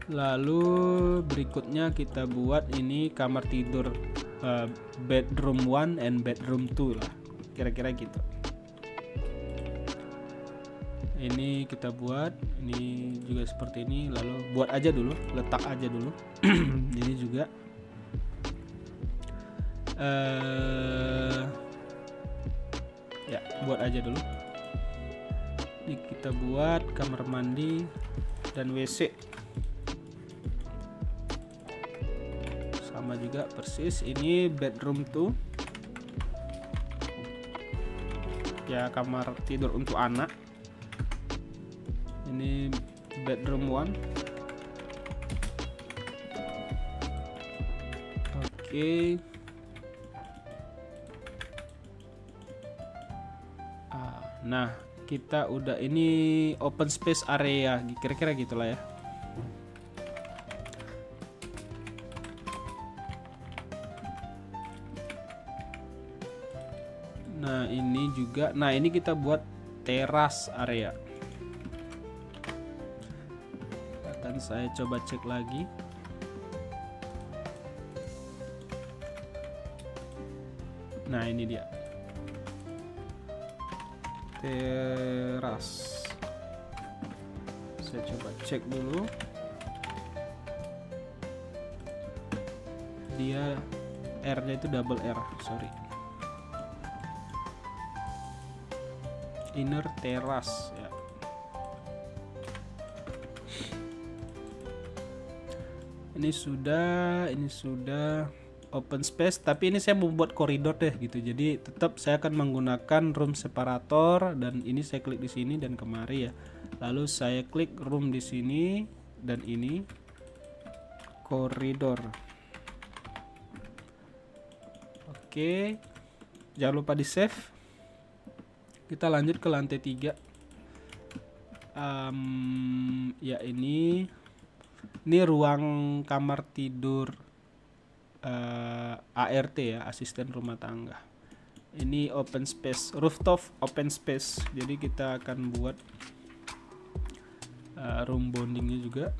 Lalu berikutnya kita buat ini kamar tidur, bedroom 1 and bedroom 2 lah. Kira-kira gitu. Ini kita buat, ini juga seperti ini. Lalu buat aja dulu, letak aja dulu. Ini juga ya buat aja dulu. Ini kita buat kamar mandi dan WC. Sama juga persis. Ini bedroom 2 ya, kamar tidur untuk anak. Ini bedroom 1. Oke. Nah kita udah, ini open space area kira-kira gitulah ya. Nah ini juga, nah ini kita buat teras area. Akan saya coba cek lagi. Nah ini dia teras. Saya coba cek dulu. Dia R-nya itu double R, sorry. Inner teras ya. Ini sudah open space, tapi ini saya mau buat koridor deh gitu. Jadi tetap saya akan menggunakan room separator, dan ini saya klik di sini dan kemari ya. Lalu saya klik room di sini dan ini koridor. Oke. Jangan lupa di save. Kita lanjut ke lantai 3. Ya ini ruang kamar tidur ART ya, asisten rumah tangga. Ini open space, rooftop open space. Jadi kita akan buat room bondingnya juga.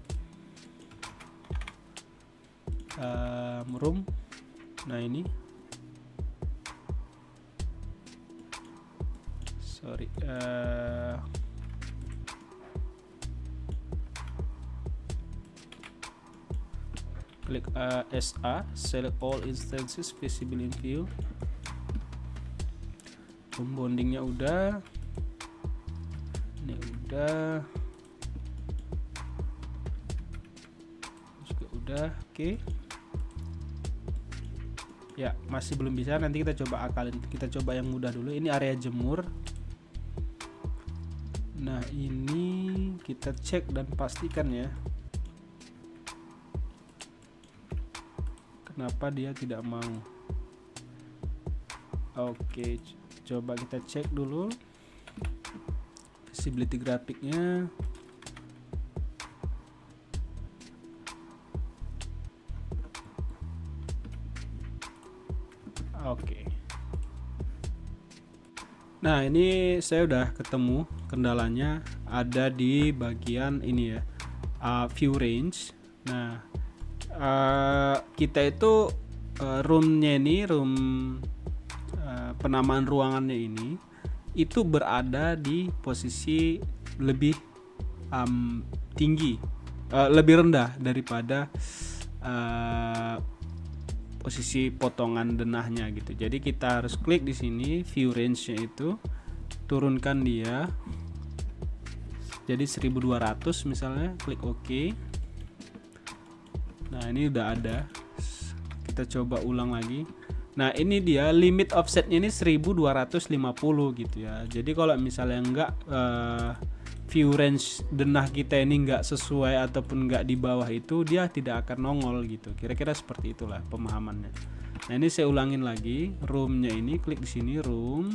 Room. Nah ini. Sorry. Klik SA, select all instances visible in view. Room bondingnya udah, ini udah, juga udah, oke. Ya masih belum bisa, nanti kita coba akalin. Kita coba yang mudah dulu. Ini area jemur. Nah ini kita cek dan pastikan ya, kenapa dia tidak mau. Oke, coba kita cek dulu visibility grafiknya. Oke. Nah ini saya udah ketemu kendalanya, ada di bagian ini ya, view range. Nah kita itu roomnya ini, room penamaan ruangannya ini itu berada di posisi lebih tinggi, lebih rendah daripada posisi potongan denahnya gitu. Jadi kita harus klik di sini view range-nya itu, turunkan dia jadi 1200 misalnya, klik OK. Nah ini udah ada. Kita coba ulang lagi. Nah ini dia limit offsetnya ini 1250 gitu ya. Jadi kalau misalnya enggak view range denah kita ini enggak sesuai ataupun enggak di bawah itu, dia tidak akan nongol gitu. Kira-kira seperti itulah pemahamannya. Nah ini saya ulangin lagi. Roomnya ini klik di sini room.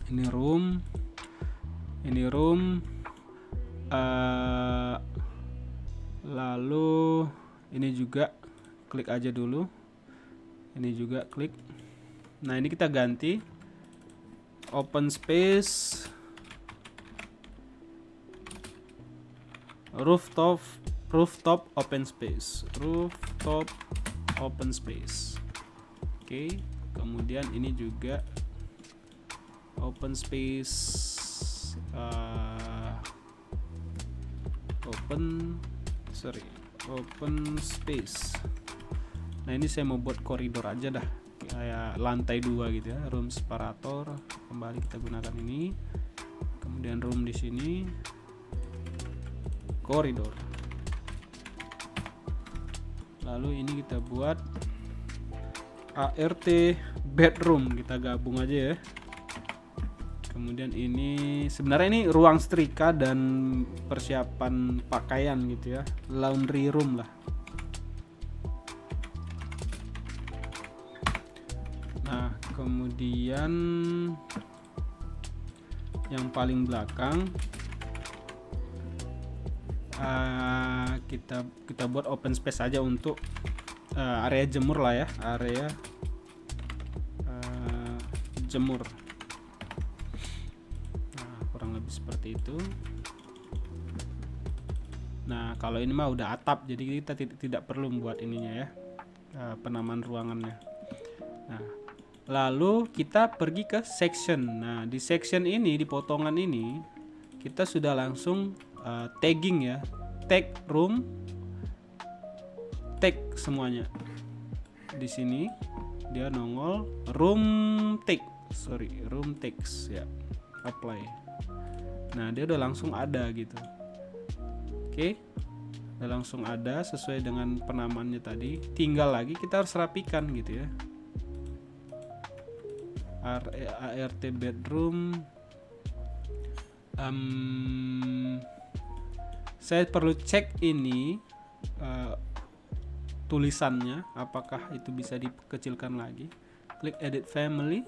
Ini room. Ini room. Lalu ini juga klik aja dulu. Ini juga klik. Nah ini kita ganti open space, rooftop open space, rooftop open space. Oke, kemudian ini juga open space, open space. Nah ini saya mau buat koridor aja dah, kayak lantai 2 gitu ya. Room separator, kembali kita gunakan ini. Kemudian room di sini, koridor. Lalu ini kita buat ART bedroom, kita gabung aja ya. Kemudian ini sebenarnya ini ruang setrika dan persiapan pakaian gitu ya, laundry room lah. Nah kemudian yang paling belakang kita buat open space aja untuk area jemur lah ya, area jemur. Nah kurang lebih seperti itu. Nah kalau ini mah udah atap, jadi kita tidak perlu membuat ininya ya, penamaan ruangannya. Nah lalu kita pergi ke section. Nah di section ini, di potongan ini kita sudah langsung tagging ya, tag room, tag semuanya. Di sini dia nongol room text ya, apply. Nah dia udah langsung ada gitu. Oke. udah langsung ada sesuai dengan penamaannya tadi. Tinggal lagi kita harus rapikan gitu ya. ART bedroom. Saya perlu cek ini tulisannya apakah itu bisa dikecilkan lagi. Klik edit family.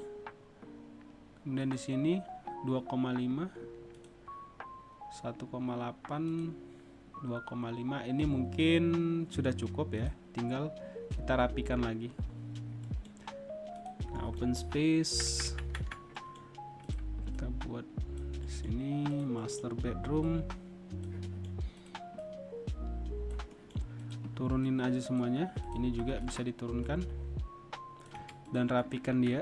Kemudian di sini 2,5, 1,8, 2,5. Ini mungkin sudah cukup ya, tinggal kita rapikan lagi. Nah, open space kita buat di sini master bedroom. Turunin aja semuanya, ini juga bisa diturunkan dan rapikan dia.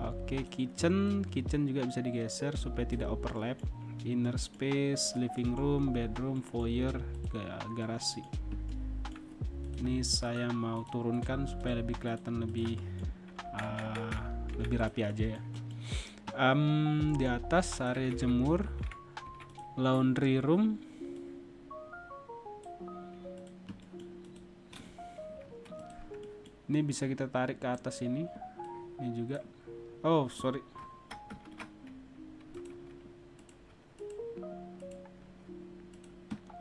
Oke, kitchen juga bisa digeser supaya tidak overlap. Inner space, living room, bedroom, foyer, garasi. Ini saya mau turunkan supaya lebih kelihatan lebih rapi aja ya. Di atas area jemur, laundry room. Ini bisa kita tarik ke atas ini. Ini juga. Oh, sorry.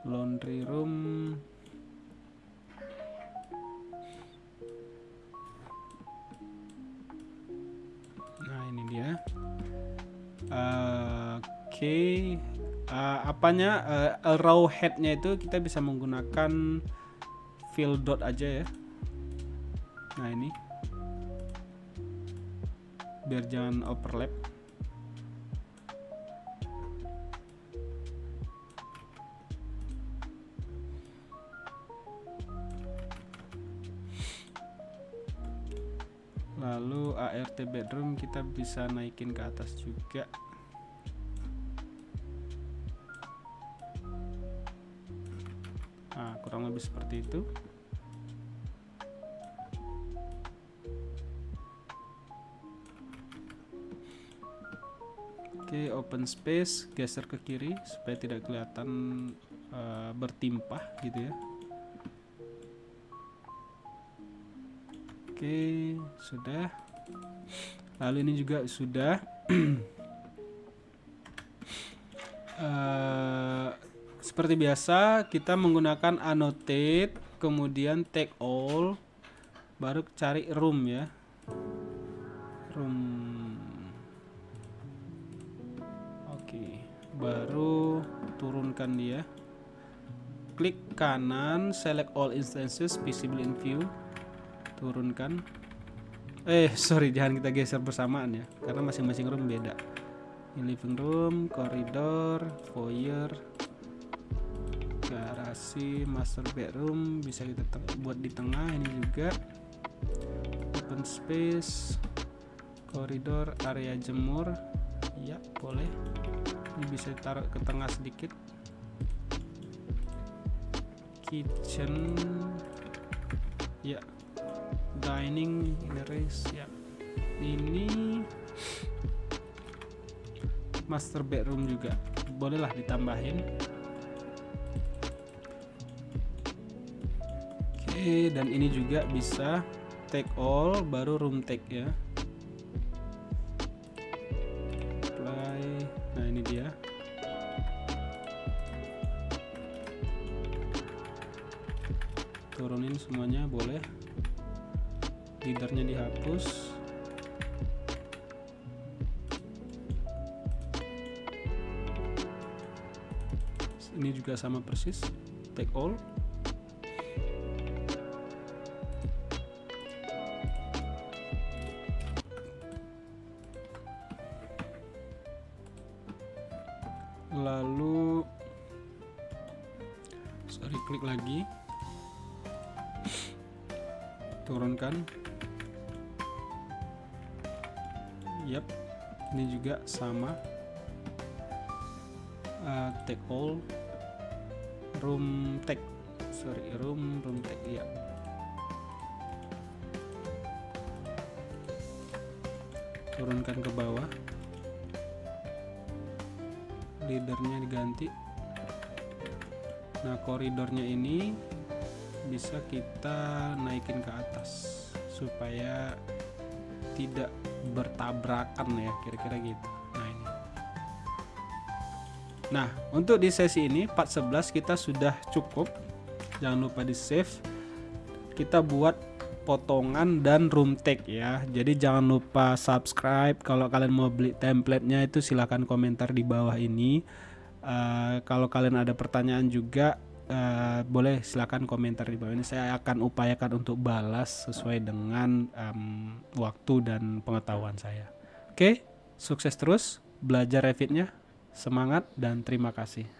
Laundry room. Nah, ini dia. Oke. Apanya raw headnya itu kita bisa menggunakan fill dot aja ya. Nah, ini biar jangan overlap. Lalu ART bedroom kita bisa naikin ke atas juga. Nah, kurang lebih seperti itu. Oke, open space geser ke kiri supaya tidak kelihatan bertimpah gitu ya. Oke, sudah. Lalu ini juga sudah. Seperti biasa kita menggunakan annotate, kemudian take all, baru cari room ya. Room. Oke, baru turunkan dia. Klik kanan, select all instances visible in view. Turunkan. Sorry, jangan kita geser bersamaan ya, karena masing-masing room beda. Ini living room, koridor, foyer, garasi, master bedroom bisa kita buat di tengah. Ini juga open space, koridor, area jemur. Ya, boleh. Ini bisa taruh ke tengah sedikit. Kitchen. Ya. Dining, terrace ya. Ini master bedroom juga bolehlah ditambahin. Oke, dan ini juga bisa take all baru room take ya. Apply. Nah, ini dia. Turunin semuanya boleh. Leadernya dihapus. Ini juga sama persis, take all. Lalu klik lagi, turunkan. Yap, ini juga sama, take all, room take ya. Turunkan ke bawah, leadernya diganti. Nah, koridornya ini bisa kita naikin ke atas supaya tidak bertabrakan ya, kira-kira gitu. Nah, ini. Nah, untuk di sesi ini part 11 kita sudah cukup. Jangan lupa di save. Kita buat potongan dan room tag ya. Jadi jangan lupa subscribe. Kalau kalian mau beli template-nya itu silahkan komentar di bawah ini. Kalau kalian ada pertanyaan juga boleh silahkan komentar di bawah ini. Saya akan upayakan untuk balas sesuai dengan waktu dan pengetahuan saya. Oke, sukses terus belajar Revit-nya. Semangat dan terima kasih.